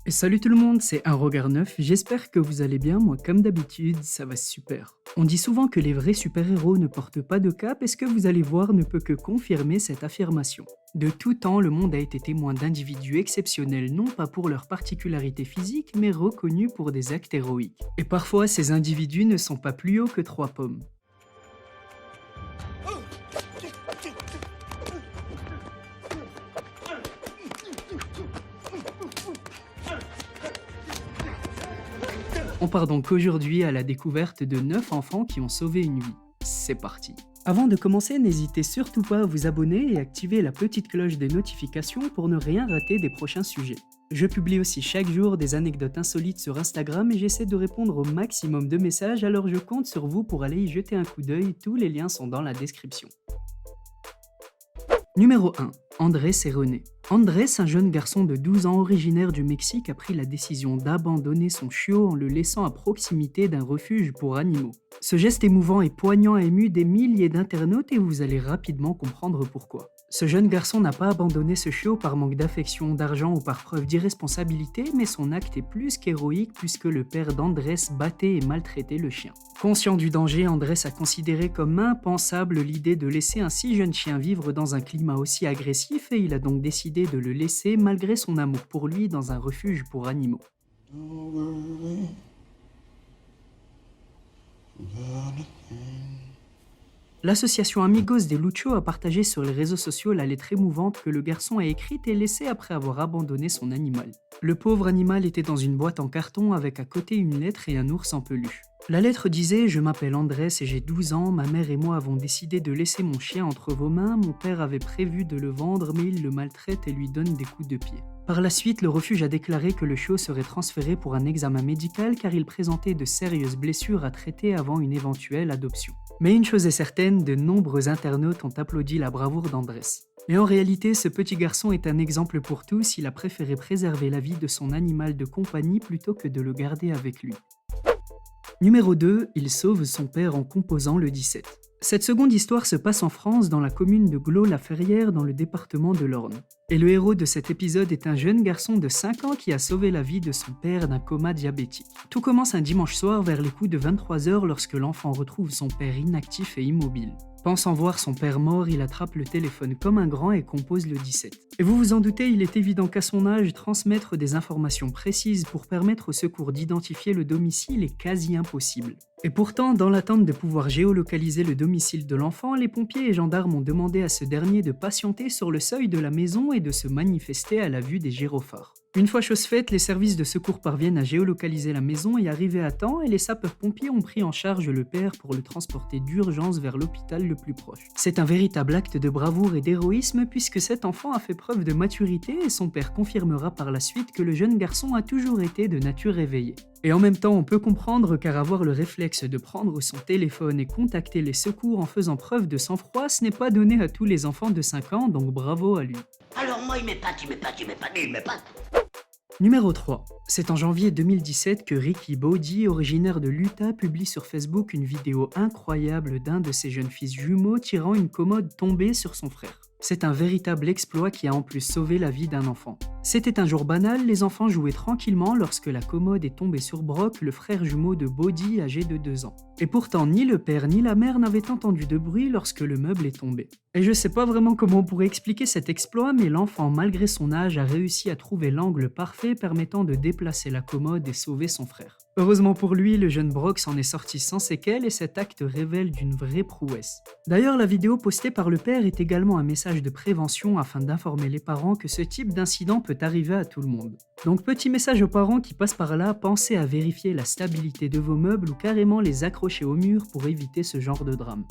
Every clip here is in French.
Et salut tout le monde, c'est un regard neuf, j'espère que vous allez bien, moi comme d'habitude, ça va super. On dit souvent que les vrais super-héros ne portent pas de cape et ce que vous allez voir ne peut que confirmer cette affirmation. De tout temps, le monde a été témoin d'individus exceptionnels non pas pour leur particularité physique, mais reconnus pour des actes héroïques. Et parfois, ces individus ne sont pas plus hauts que 3 pommes. On part donc aujourd'hui à la découverte de 9 enfants qui ont sauvé une vie. C'est parti. Avant de commencer, n'hésitez surtout pas à vous abonner et activer la petite cloche des notifications pour ne rien rater des prochains sujets. Je publie aussi chaque jour des anecdotes insolites sur Instagram et j'essaie de répondre au maximum de messages, alors je compte sur vous pour aller y jeter un coup d'œil, tous les liens sont dans la description. Numéro 1. Andrés et René. Andrés, un jeune garçon de 12 ans originaire du Mexique, a pris la décision d'abandonner son chiot en le laissant à proximité d'un refuge pour animaux. Ce geste émouvant et poignant a ému des milliers d'internautes et vous allez rapidement comprendre pourquoi. Ce jeune garçon n'a pas abandonné ce chiot par manque d'affection, d'argent ou par preuve d'irresponsabilité, mais son acte est plus qu'héroïque puisque le père d'Andrés battait et maltraitait le chien. Conscient du danger, Andrés a considéré comme impensable l'idée de laisser un si jeune chien vivre dans un climat aussi agressif et il a donc décidé de le laisser malgré son amour pour lui dans un refuge pour animaux. L'association Amigos de Lucho a partagé sur les réseaux sociaux la lettre émouvante que le garçon a écrite et laissée après avoir abandonné son animal. Le pauvre animal était dans une boîte en carton avec à côté une lettre et un ours en peluche. La lettre disait « Je m'appelle Andrés et j'ai 12 ans, ma mère et moi avons décidé de laisser mon chien entre vos mains, mon père avait prévu de le vendre mais il le maltraite et lui donne des coups de pied. » Par la suite, le refuge a déclaré que le chiot serait transféré pour un examen médical car il présentait de sérieuses blessures à traiter avant une éventuelle adoption. Mais une chose est certaine, de nombreux internautes ont applaudi la bravoure d'Andrés. Et en réalité, ce petit garçon est un exemple pour tous, il a préféré préserver la vie de son animal de compagnie plutôt que de le garder avec lui. Numéro 2, il sauve son père en composant le 17. Cette seconde histoire se passe en France, dans la commune de Glos-la-Ferrière, dans le département de l'Orne. Et le héros de cet épisode est un jeune garçon de 5 ans qui a sauvé la vie de son père d'un coma diabétique. Tout commence un dimanche soir vers les coups de 23h lorsque l'enfant retrouve son père inactif et immobile. Pensant voir son père mort, il attrape le téléphone comme un grand et compose le 17. Et vous vous en doutez, il est évident qu'à son âge, transmettre des informations précises pour permettre au secours d'identifier le domicile est quasi impossible. Et pourtant, dans l'attente de pouvoir géolocaliser le domicile de l'enfant, les pompiers et gendarmes ont demandé à ce dernier de patienter sur le seuil de la maison et de se manifester à la vue des gyrophares. Une fois chose faite, les services de secours parviennent à géolocaliser la maison et arriver à temps et les sapeurs-pompiers ont pris en charge le père pour le transporter d'urgence vers l'hôpital le plus proche. C'est un véritable acte de bravoure et d'héroïsme puisque cet enfant a fait preuve de maturité et son père confirmera par la suite que le jeune garçon a toujours été de nature éveillée. Et en même temps, on peut comprendre car avoir le réflexe de prendre son téléphone et contacter les secours en faisant preuve de sang-froid, ce n'est pas donné à tous les enfants de 5 ans, donc bravo à lui. Alors moi il m'épate. Numéro 3. C'est en janvier 2017 que Ricky Baudy, originaire de l'Utah, publie sur Facebook une vidéo incroyable d'un de ses jeunes fils jumeaux tirant une commode tombée sur son frère. C'est un véritable exploit qui a en plus sauvé la vie d'un enfant. C'était un jour banal, les enfants jouaient tranquillement lorsque la commode est tombée sur Brock, le frère jumeau de Baudy âgé de 2 ans. Et pourtant, ni le père ni la mère n'avaient entendu de bruit lorsque le meuble est tombé. Et je sais pas vraiment comment on pourrait expliquer cet exploit, mais l'enfant, malgré son âge, a réussi à trouver l'angle parfait permettant de déplacer la commode et sauver son frère. Heureusement pour lui, le jeune Brock s'en est sorti sans séquelles et cet acte révèle d'une vraie prouesse. D'ailleurs, la vidéo postée par le père est également un message de prévention afin d'informer les parents que ce type d'incident peut arriver à tout le monde. Donc petit message aux parents qui passent par là, pensez à vérifier la stabilité de vos meubles ou carrément les accrocher au mur pour éviter ce genre de drame.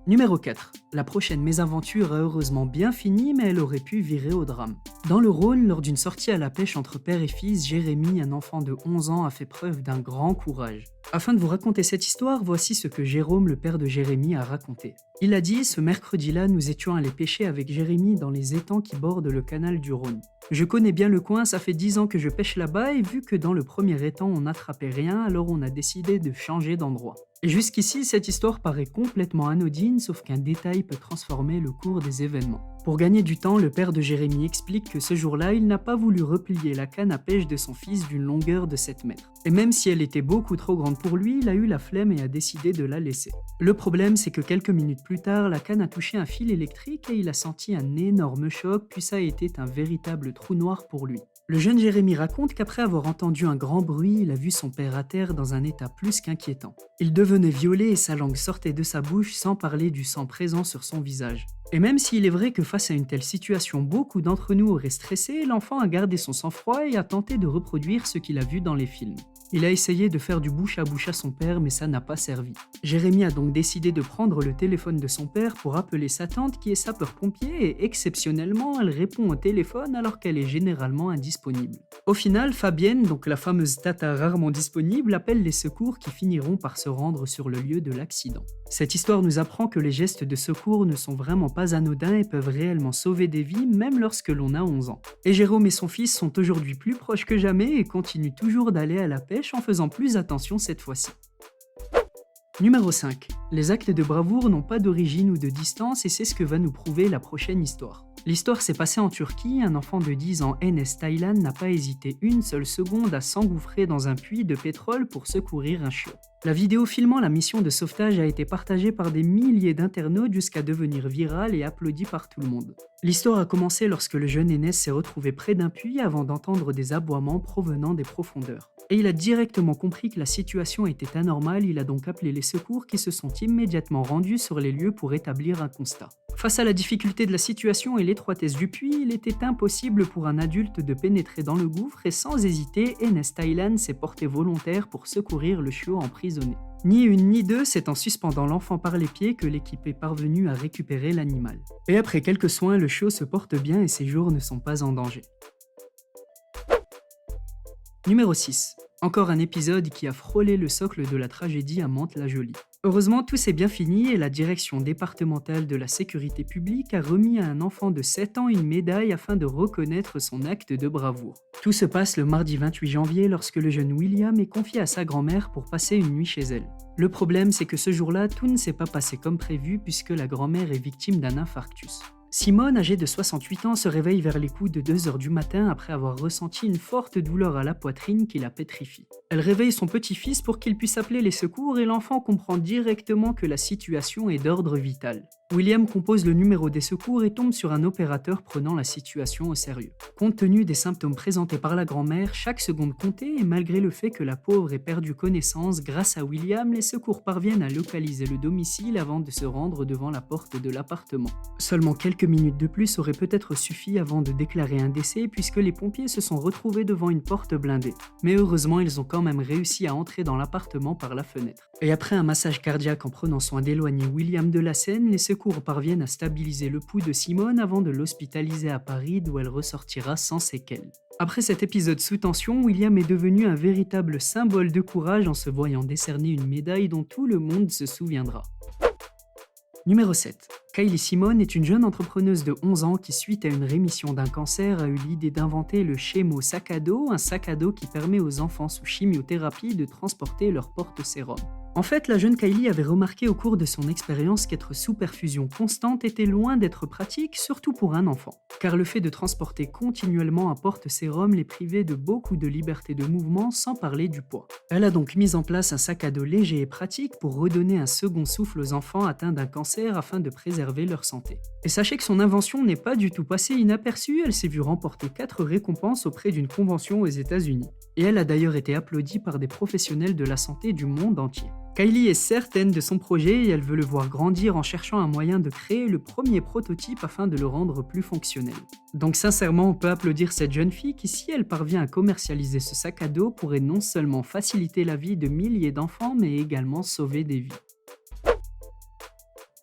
Numéro 4. La prochaine mésaventure a heureusement bien fini, mais elle aurait pu virer au drame. Dans le Rhône, lors d'une sortie à la pêche entre père et fils, Jérémy, un enfant de 11 ans, a fait preuve d'un grand courage. Afin de vous raconter cette histoire, voici ce que Jérôme, le père de Jérémy, a raconté. Il a dit « Ce mercredi-là, nous étions allés pêcher avec Jérémy dans les étangs qui bordent le canal du Rhône. Je connais bien le coin, ça fait 10 ans que je pêche là-bas et vu que dans le premier étang on n'attrapait rien, alors on a décidé de changer d'endroit. Et jusqu'ici, cette histoire paraît complètement anodine, sauf qu'un détail peut transformer le cours des événements. Pour gagner du temps, le père de Jérémy explique que ce jour-là, il n'a pas voulu replier la canne à pêche de son fils d'une longueur de 7 mètres. Et même si elle était beaucoup trop grande pour lui, il a eu la flemme et a décidé de la laisser. Le problème, c'est que quelques minutes plus tard, la canne a touché un fil électrique et il a senti un énorme choc, puis ça a été un véritable trou noir pour lui. Le jeune Jérémy raconte qu'après avoir entendu un grand bruit, il a vu son père à terre dans un état plus qu'inquiétant. Il devenait violet et sa langue sortait de sa bouche sans parler du sang présent sur son visage. Et même s'il est vrai que face à une telle situation, beaucoup d'entre nous auraient stressé, l'enfant a gardé son sang-froid et a tenté de reproduire ce qu'il a vu dans les films. Il a essayé de faire du bouche à son père, mais ça n'a pas servi. Jérémy a donc décidé de prendre le téléphone de son père pour appeler sa tante qui est sapeur-pompier et exceptionnellement, elle répond au téléphone alors qu'elle est généralement indisponible. Au final, Fabienne, donc la fameuse tata rarement disponible, appelle les secours qui finiront par se rendre sur le lieu de l'accident. Cette histoire nous apprend que les gestes de secours ne sont vraiment pas anodins et peuvent réellement sauver des vies même lorsque l'on a 11 ans. Et Jérôme et son fils sont aujourd'hui plus proches que jamais et continuent toujours d'aller à la pêche en faisant plus attention cette fois-ci. Numéro 5. Les actes de bravoure n'ont pas d'origine ou de distance et c'est ce que va nous prouver la prochaine histoire. L'histoire s'est passée en Turquie, un enfant de 10 ans, Enes Taylan, n'a pas hésité une seule seconde à s'engouffrer dans un puits de pétrole pour secourir un chiot. La vidéo filmant la mission de sauvetage a été partagée par des milliers d'internautes jusqu'à devenir virale et applaudie par tout le monde. L'histoire a commencé lorsque le jeune Enes s'est retrouvé près d'un puits avant d'entendre des aboiements provenant des profondeurs. Et il a directement compris que la situation était anormale, il a donc appelé les secours qui se sont immédiatement rendus sur les lieux pour établir un constat. Face à la difficulté de la situation et l'étroitesse du puits, il était impossible pour un adulte de pénétrer dans le gouffre et sans hésiter, Enes Taylan s'est porté volontaire pour secourir le chiot emprisonné. Ni une ni deux, c'est en suspendant l'enfant par les pieds que l'équipe est parvenue à récupérer l'animal. Et après quelques soins, le chiot se porte bien et ses jours ne sont pas en danger. Numéro 6. Encore un épisode qui a frôlé le socle de la tragédie à Mantes-la-Jolie. Heureusement, tout s'est bien fini et la direction départementale de la sécurité publique a remis à un enfant de 7 ans une médaille afin de reconnaître son acte de bravoure. Tout se passe le mardi 28 janvier lorsque le jeune William est confié à sa grand-mère pour passer une nuit chez elle. Le problème, c'est que ce jour-là, tout ne s'est pas passé comme prévu puisque la grand-mère est victime d'un infarctus. Simone, âgée de 68 ans, se réveille vers les coups de 2h du matin après avoir ressenti une forte douleur à la poitrine qui la pétrifie. Elle réveille son petit-fils pour qu'il puisse appeler les secours et l'enfant comprend directement que la situation est d'ordre vital. William compose le numéro des secours et tombe sur un opérateur prenant la situation au sérieux. Compte tenu des symptômes présentés par la grand-mère, chaque seconde comptait et malgré le fait que la pauvre ait perdu connaissance, grâce à William, les secours parviennent à localiser le domicile avant de se rendre devant la porte de l'appartement. Seulement quelques minutes de plus auraient peut-être suffi avant de déclarer un décès puisque les pompiers se sont retrouvés devant une porte blindée. Mais heureusement, ils ont quand même réussi à entrer dans l'appartement par la fenêtre. Et après un massage cardiaque en prenant soin d'éloigner William de la scène, les secours parviennent à stabiliser le pouls de Simone avant de l'hospitaliser à Paris d'où elle ressortira sans séquelles. Après cet épisode sous tension, William est devenu un véritable symbole de courage en se voyant décerner une médaille dont tout le monde se souviendra. Numéro 7. Kylie Simone est une jeune entrepreneuse de 11 ans qui, suite à une rémission d'un cancer, a eu l'idée d'inventer le Chemo Sac à Dos, un sac à dos qui permet aux enfants sous chimiothérapie de transporter leur porte-sérum. En fait, la jeune Kylie avait remarqué au cours de son expérience qu'être sous perfusion constante était loin d'être pratique, surtout pour un enfant. Car le fait de transporter continuellement un porte-sérum les privait de beaucoup de liberté de mouvement sans parler du poids. Elle a donc mis en place un sac à dos léger et pratique pour redonner un second souffle aux enfants atteints d'un cancer afin de préserver leur santé. Et sachez que son invention n'est pas du tout passée inaperçue, elle s'est vue remporter 4 récompenses auprès d'une convention aux États-Unis. Et elle a d'ailleurs été applaudie par des professionnels de la santé du monde entier. Kylie est certaine de son projet et elle veut le voir grandir en cherchant un moyen de créer le premier prototype afin de le rendre plus fonctionnel. Donc sincèrement, on peut applaudir cette jeune fille qui, si elle parvient à commercialiser ce sac à dos, pourrait non seulement faciliter la vie de milliers d'enfants, mais également sauver des vies.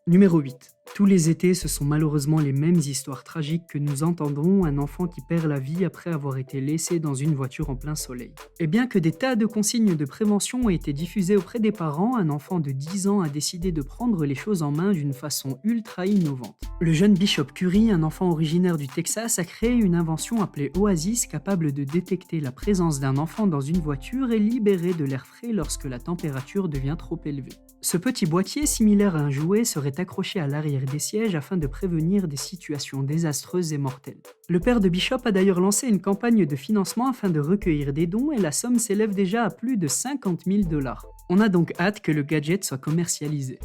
Numéro 8. Tous les étés, ce sont malheureusement les mêmes histoires tragiques que nous entendons, un enfant qui perd la vie après avoir été laissé dans une voiture en plein soleil. Et bien que des tas de consignes de prévention ont été diffusées auprès des parents, un enfant de 10 ans a décidé de prendre les choses en main d'une façon ultra innovante. Le jeune Bishop Curry, un enfant originaire du Texas, a créé une invention appelée Oasis capable de détecter la présence d'un enfant dans une voiture et libérer de l'air frais lorsque la température devient trop élevée. Ce petit boîtier, similaire à un jouet, serait accroché à l'arrière des sièges afin de prévenir des situations désastreuses et mortelles. Le père de Bishop a d'ailleurs lancé une campagne de financement afin de recueillir des dons et la somme s'élève déjà à plus de 50 000 $. On a donc hâte que le gadget soit commercialisé.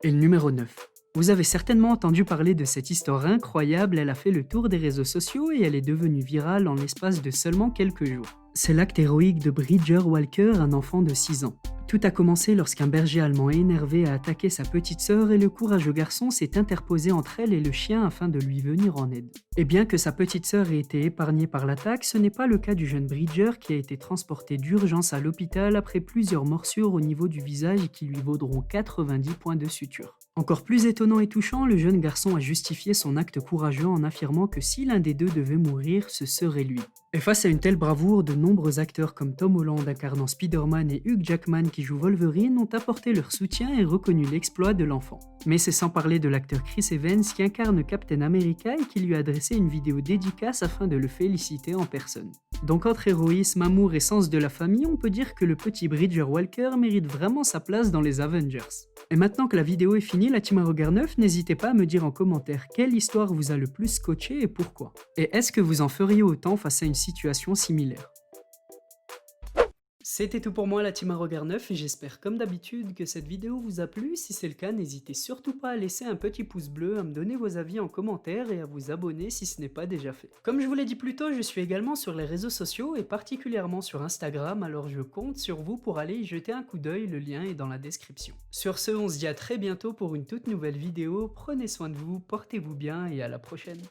Et le numéro 9. Vous avez certainement entendu parler de cette histoire incroyable, elle a fait le tour des réseaux sociaux et elle est devenue virale en l'espace de seulement quelques jours. C'est l'acte héroïque de Bridger Walker, un enfant de 6 ans. Tout a commencé lorsqu'un berger allemand énervé a attaqué sa petite sœur et le courageux garçon s'est interposé entre elle et le chien afin de lui venir en aide. Et bien que sa petite sœur ait été épargnée par l'attaque, ce n'est pas le cas du jeune Bridger qui a été transporté d'urgence à l'hôpital après plusieurs morsures au niveau du visage qui lui vaudront 90 points de suture. Encore plus étonnant et touchant, le jeune garçon a justifié son acte courageux en affirmant que si l'un des deux devait mourir, ce serait lui. Et face à une telle bravoure, de nombreux acteurs comme Tom Holland incarnant Spider-Man et Hugh Jackman qui joue Wolverine ont apporté leur soutien et reconnu l'exploit de l'enfant. Mais c'est sans parler de l'acteur Chris Evans qui incarne Captain America et qui lui a adressé une vidéo dédicace afin de le féliciter en personne. Donc entre héroïsme, amour et sens de la famille, on peut dire que le petit Bridger Walker mérite vraiment sa place dans les Avengers. Et maintenant que la vidéo est finie, la team à regard neuf, n'hésitez pas à me dire en commentaire quelle histoire vous a le plus scotché et pourquoi. Et est-ce que vous en feriez autant face à une situation similaire? C'était tout pour moi la team à regard neuf et j'espère comme d'habitude que cette vidéo vous a plu. Si c'est le cas, n'hésitez surtout pas à laisser un petit pouce bleu, à me donner vos avis en commentaire et à vous abonner si ce n'est pas déjà fait. Comme je vous l'ai dit plus tôt, je suis également sur les réseaux sociaux et particulièrement sur Instagram, alors je compte sur vous pour aller y jeter un coup d'œil, le lien est dans la description. Sur ce, on se dit à très bientôt pour une toute nouvelle vidéo, prenez soin de vous, portez-vous bien et à la prochaine.